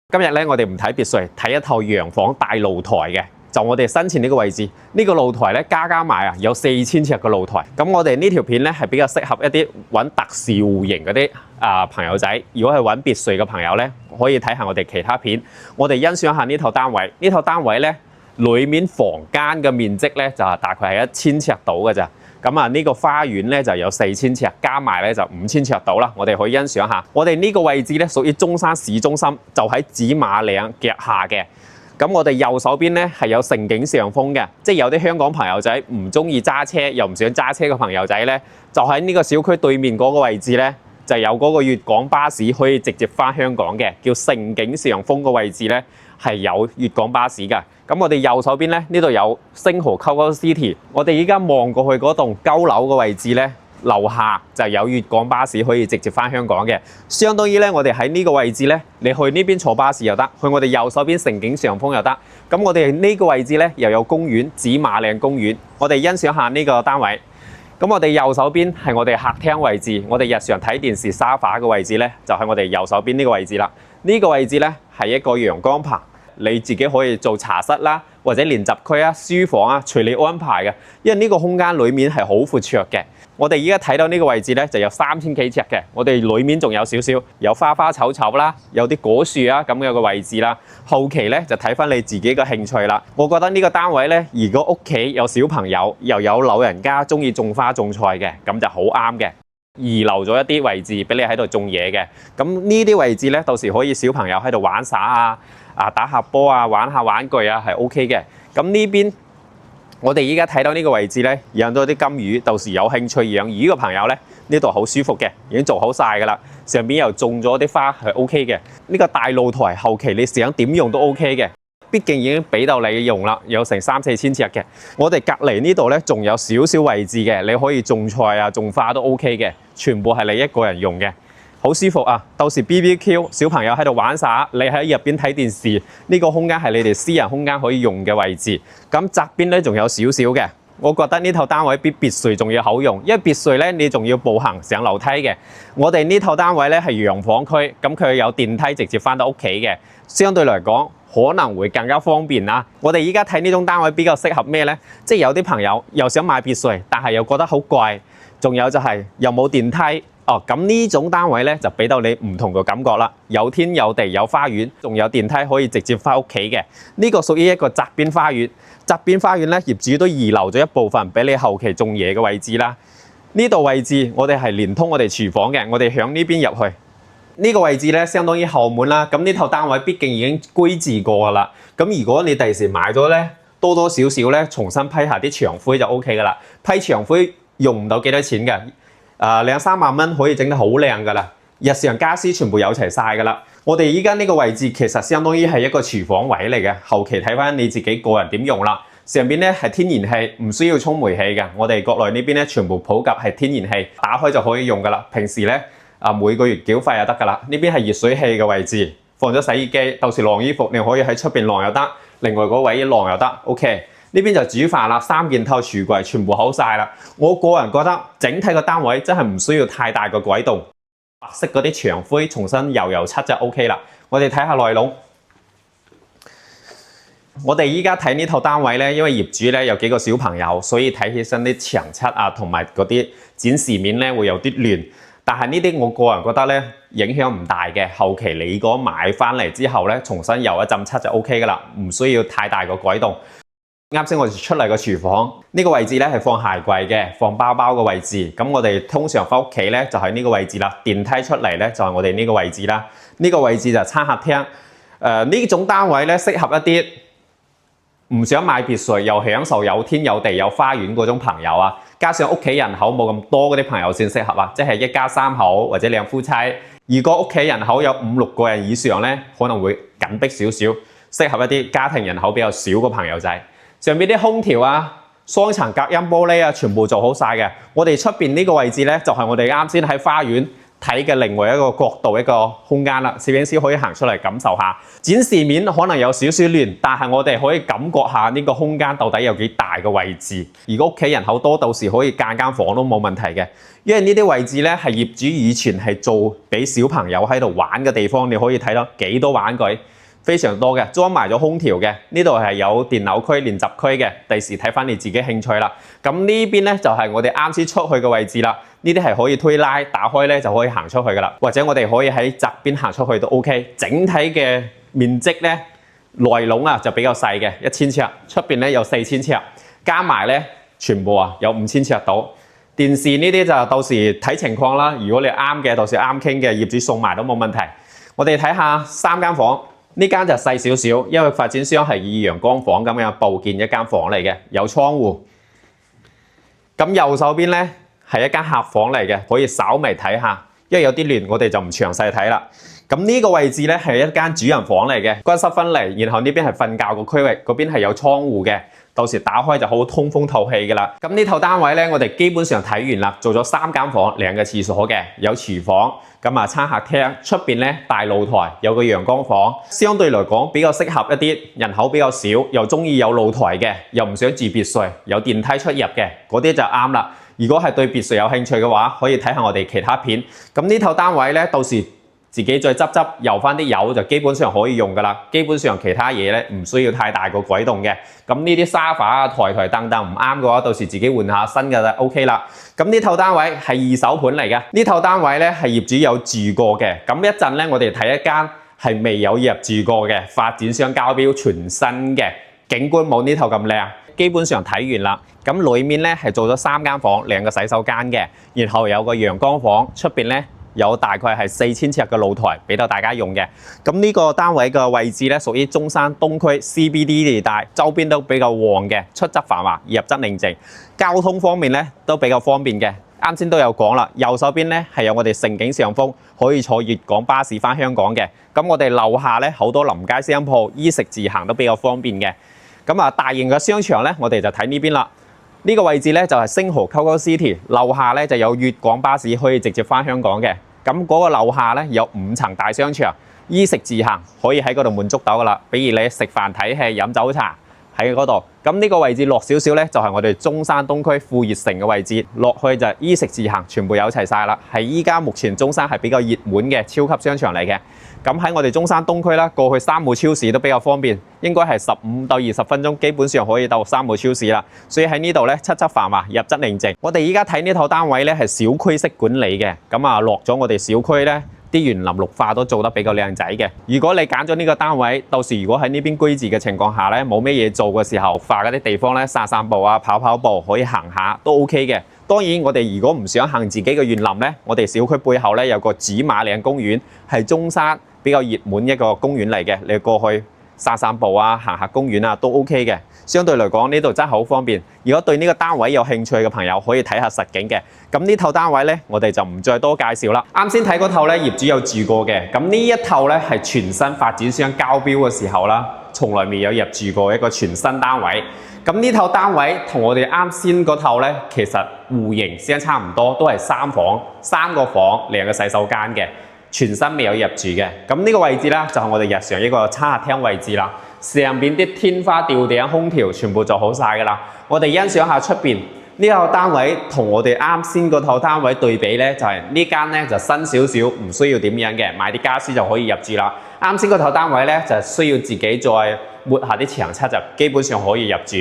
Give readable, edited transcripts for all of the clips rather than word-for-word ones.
今日咧，我哋唔睇別墅，睇一套洋房大露台嘅，就我哋身前呢個位置。呢個露台咧加埋啊，有4000尺嘅露台。咁我哋呢條片咧係比較適合一啲揾特殊戶型嗰啲朋友仔。如果係揾別墅嘅朋友咧，可以睇下我哋其他片。我哋欣賞下呢套單位。呢套單位咧，裏面房間嘅面積咧就大概係1000尺到嘅咋。咁啊，呢個花園咧就有4000尺，加埋咧就5000尺到啦。我哋可以欣賞下。我哋呢個位置咧屬於中山市中心，就喺紫馬嶺腳下嘅。咁我哋右手邊咧係有城景上風嘅，即係有啲香港朋友仔唔中意揸車，又唔想揸車嘅朋友仔咧，就喺呢個小區對面嗰個位置咧，就有嗰個粵港巴士可以直接返香港嘅，叫城景上風個位置咧係有粵港巴士嘅。咁我哋右手邊咧，呢度有星河 Coco City。我哋依家望過去嗰棟高樓嘅位置咧，樓下就有粵港巴士可以直接返香港嘅。相當於咧，我哋喺呢個位置咧，你去呢邊坐巴士又得，去我哋右手邊城景上風又得。咁我哋呢個位置咧又有公園，紫馬嶺公園。我哋欣賞下呢個單位。咁我哋右手邊係我哋客廳位置，我哋日常睇電視沙發嘅位置咧，就喺我哋右手邊呢個位置啦。呢個位置咧係一個陽光棚。你自己可以做茶室啦，或者練習區啊、書房啊，隨你安排嘅。因為呢個空間裡面係好闊綽嘅。我哋而家睇到呢個位置咧，就有3000幾尺嘅。我哋裡面仲有少少，有花花草草啦，有啲果樹啊咁樣嘅位置啦。後期咧就睇翻你自己嘅興趣啦。我覺得呢個單位咧，如果屋企有小朋友，又有老人家中意種花種菜嘅，咁就好啱嘅。遺留咗一啲位置俾你喺度種嘢嘅。咁呢啲位置咧，到時可以小朋友喺度玩耍打下波啊，玩下玩具啊，係 OK 嘅。咁呢邊我哋依家睇到呢個位置咧，養咗啲金魚，到時有興趣養魚嘅朋友咧，呢度好舒服嘅，已經做好晒噶啦。上邊又種咗啲花，係 OK 嘅。呢個大露台後期你想點用都 OK 嘅，畢竟已經俾到你用啦，有成3-4千尺嘅。我哋隔離呢度咧，仲有少少位置嘅，你可以種菜啊、種花都 OK 嘅，全部係你一個人用嘅。好舒服啊！到時 BBQ 小朋友喺度玩耍，你喺入邊睇電視，呢個空間係你哋私人空間可以用嘅位置。咁側邊咧仲有少少嘅，我覺得呢套單位比別墅仲要好用，因為別墅咧你仲要步行上樓梯嘅。我哋呢套單位咧係洋房區，咁佢有電梯直接翻到屋企嘅，相對嚟講可能會更加方便啦。我哋依家睇呢種單位比較適合咩咧？即係有啲朋友又想買別墅，但係又覺得好貴，仲有就係又冇電梯。咁呢種單位咧就俾到你唔同嘅感覺啦，有天有地有花園，仲有電梯可以直接翻屋企嘅。呢個屬於一個側邊花園，側邊花園咧業主都遺留咗一部分俾你後期種嘢嘅位置啦。呢度位置我哋係連通我哋廚房嘅，我哋響呢邊入去。呢個位置咧相當於後門啦。咁呢套單位畢竟已經居置過噶啦。咁如果你第時買咗咧，多多少少咧重新批下啲牆灰就 OK 噶啦。批牆灰用唔到幾多錢嘅。2-3萬蚊可以整得好靚噶啦，日常家私全部有齊晒噶啦。我哋依家呢個位置其實相當於係一個廚房位嚟嘅，後期睇翻你自己個人點用啦。上邊咧係天然氣，唔需要充煤氣嘅。我哋國內呢邊咧全部普及係天然氣，打開就可以用噶啦。平時咧每個月繳費就得噶啦。呢邊係熱水器嘅位置，放咗洗衣機，到時晾衣服你可以喺出邊晾又得，另外嗰位晾又得 OK。呢邊就煮飯啦，3件套櫥櫃全部好晒啦。我個人覺得整體個單位真係唔需要太大個改動，白色嗰啲牆灰重新油漆就 OK 啦。我哋睇下內籠。我哋依家睇呢套單位咧，因為業主咧有幾個小朋友，所以睇起身啲牆漆啊同埋嗰啲展示面咧會有啲亂。但係呢啲我個人覺得咧影響唔大嘅。後期你如果買翻嚟之後咧，重新油一浸漆就 OK 噶啦，唔需要太大個改動。啱先我哋出嚟個廚房呢個位置咧係放鞋櫃嘅，放包包嘅位置。咁我哋通常翻屋企咧就係呢個位置啦。電梯出嚟咧就係我哋呢個位置啦。呢個位置就係餐客廳。呢種單位咧適合一啲唔想買別墅又享受有天有地有花園嗰種朋友啊。加上屋企人口冇咁多嗰啲朋友先適合啊，即係一家3口或者2夫妻。如果屋企人口有5-6個人以上咧，可能會緊迫少少，適合一啲家庭人口比較少嘅朋友仔。上邊啲空調啊、雙層隔音玻璃啊，全部做好晒嘅。我哋出邊呢個位置咧，就係我哋啱先喺花園睇嘅另外一個角度一個空間啦。攝影師可以行出嚟感受下。展示面可能有少少亂，但係我哋可以感覺下呢個空間到底有幾大嘅位置。如果屋企人口多，到時可以間房都冇問題嘅。因為呢啲位置咧係業主以前係做俾小朋友喺度玩嘅地方，你可以睇到幾多玩具。非常多嘅，裝埋咗空調嘅。呢度係有電腦區、練習區嘅，第時睇翻你自己興趣啦。咁呢邊咧就係我哋啱先出去嘅位置啦。呢啲係可以推拉打開咧就可以行出去噶啦，或者我哋可以喺側邊行出去都 OK。整體嘅面積咧內籠啊就比較細嘅，1000尺，出邊咧有4000尺，加埋咧全部啊有5000尺到。電視呢啲就到時睇情況啦，如果你啱嘅，到時啱傾嘅業主送埋都冇問題。我哋睇下3間房，呢間就細少少，因為發展商係以陽光房咁樣佈建一間房嚟嘅，有窗戶。咁右手邊咧係一間客房嚟嘅，可以稍微睇下，因為有啲亂，我哋就唔詳細睇啦。咁呢個位置咧係一間主人房嚟嘅，乾濕分離，然後呢邊係瞓覺個區域，嗰邊係有窗戶嘅。到時打開就好通風透氣㗎啦。咁呢套單位咧，我哋基本上睇完啦，做咗3間房，2個廁所嘅，有廚房，咁啊餐客廳，出邊咧大露台，有個陽光房，相對嚟講比較適合一啲人口比較少，又中意有露台嘅，又唔想住別墅，有電梯出入嘅，嗰啲就啱啦。如果係對別墅有興趣嘅話，可以睇下我哋其他片。咁呢套單位咧，到時自己再執油翻啲油就基本上可以用㗎啦。基本上其他嘢咧唔需要太大個改動嘅。咁呢啲沙發啊、台凳唔啱嘅話，到時自己換下新嘅就 OK 啦。咁呢套單位係二手盤嚟嘅，呢套單位咧係業主有住過嘅。咁一陣咧，我哋睇一間係未有入住過嘅，發展商交標全新嘅，景觀冇呢套咁靚。基本上睇完啦。咁裡面咧係做咗3間房，2個洗手間嘅，然後有個陽光房，出邊咧有大概係4000尺嘅露台俾到大家用嘅。咁呢個單位嘅位置咧屬於中山東區 CBD 地帶，周邊都比較旺嘅，出則繁華，入則寧靜。交通方面咧都比較方便嘅。啱先都有講啦，右手邊咧係有我哋盛景上風，可以坐粵港巴士返香港嘅。咁我哋樓下咧好多臨街商鋪，衣食住行都比較方便嘅。咁啊，大型嘅商場咧，我哋就睇呢邊啦。呢個位置咧就係星河 COCO City， 樓下咧就有粵港巴士可以直接返香港嘅。咁嗰個樓下咧有5層大商場，衣食住行可以喺嗰度滿足到噶啦。比如你食飯睇戲飲酒茶喺嗰度。咁呢個位置落少少咧就係我哋中山東區富悅城嘅位置，落去就衣食住行全部有齊晒啦。係依家目前中山係比較熱門嘅超級商場嚟嘅。咁喺我哋中山東區啦，過去三號超市都比較方便，應該係15到20分鐘，基本上可以到三號超市啦。所以喺呢度咧，出則繁華，入則寧靜。我哋依家睇呢套單位咧係小區式管理嘅，咁啊落咗我哋小區咧，啲園林綠化都做得比較靚仔嘅。如果你揀咗呢個單位，到時如果喺呢邊居住嘅情況下咧，冇咩嘢做嘅時候，化嗰啲地方咧，散步啊、跑步，可以行下都 OK 嘅。當然，我哋如果唔想行自己嘅園林咧，我哋小區背後咧有個紫馬嶺公園，係中山比較熱門一個公園嚟嘅。你過去散步啊、行下公園啊都 OK 嘅。相對嚟講，呢度真係好方便。如果對呢個單位有興趣嘅朋友，可以睇下實景嘅。咁呢套單位咧，我哋就唔再多介紹啦。啱先睇嗰套咧，業主有住過嘅。咁呢一套咧係全新發展商交標嘅時候啦，從來未有入住過一個全新單位。咁呢套單位同我哋啱先嗰套咧，其實戶型相差唔多，都係3房、3個房、2個洗手間嘅，全新未有入住嘅。咁呢個位置咧，就係我哋日常一個餐客廳位置啦。上邊啲天花吊頂空調全部做好晒噶啦。我哋欣賞下出邊呢套單位同我哋啱先嗰套單位對比咧，就係呢間咧就新少少，唔需要點樣嘅，買啲家私就可以入住啦。啱先嗰套單位咧就需要自己再抹下啲牆漆就基本上可以入住。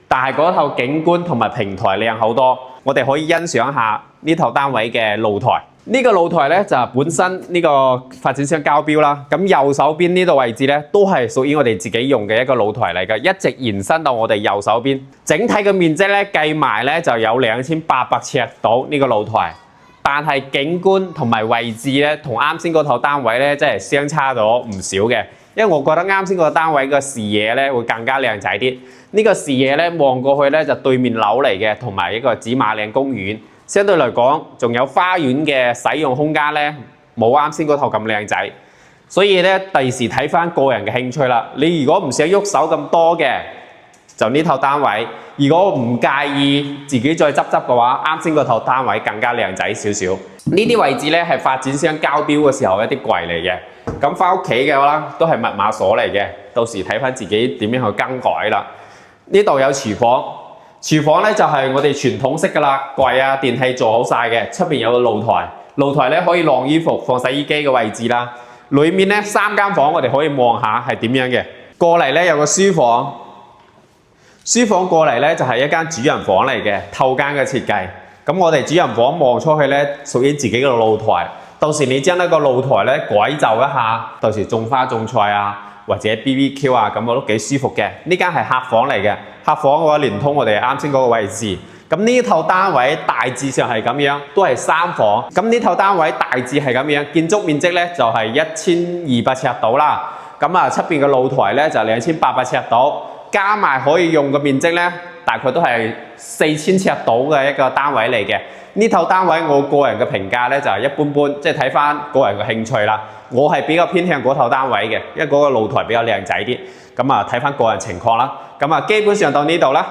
但係嗰套景觀同埋平台靚好多，我哋可以欣賞下呢套單位嘅露台。呢個露台咧就本身呢個發展商交標啦，咁右手邊呢度位置咧都係屬於我哋自己用嘅一個露台嚟嘅，一直延伸到我哋右手邊。整體嘅面積咧計埋咧就有2800尺到呢個露台，但係景觀同埋位置咧同啱先嗰套單位咧真係相差咗唔少嘅，因為我覺得啱先個單位嘅視野咧會更加靚仔啲。呢個視野咧望過去咧就對面樓嚟嘅，同埋一個紫馬嶺公園。相對嚟講，仲有花園嘅使用空間咧，冇啱先嗰套咁靚仔。所以咧，第時睇翻個人嘅興趣啦。你如果唔想喐手咁多嘅，就呢套單位；如果唔介意自己再執嘅話，啱先嗰套單位更加靚仔少少。呢啲位置咧係發展商交標嘅時候一啲櫃嚟嘅。咁翻屋企嘅話都係密碼鎖嚟嘅，到時睇翻自己點樣去更改啦。呢度有廚房。廚房咧就係我哋傳統式噶啦，櫃啊電器做好晒嘅，出邊有個露台，露台咧可以晾衣服、放洗衣機嘅位置啦。裏面咧3間房我哋可以望下係點樣嘅。過嚟咧有個書房，書房過嚟咧就係一間主人房嚟嘅，透間嘅設計。咁我哋主人房望出去咧屬於自己嘅露台，到時你將呢個露台咧改造一下，到時種花種菜啊，或者 BBQ 啊，咁我都幾舒服嘅。呢間係客房嚟嘅，客房嘅話連通我哋啱先嗰個位置。咁呢套單位大致上係咁樣，都係3房。咁呢套單位大致係咁樣，建築面積咧就係1200尺度啦。咁啊出邊嘅露台咧就2800尺度，加埋可以用嘅面積咧，大概都係4000尺度嘅一個單位嚟嘅。呢套單位我個人嘅評價咧就係一般般，即係睇翻個人嘅興趣啦。我係比較偏向嗰套單位嘅，因為嗰個露台比較靚仔啲。咁啊睇翻個人情況啦。咁啊基本上到呢度啦。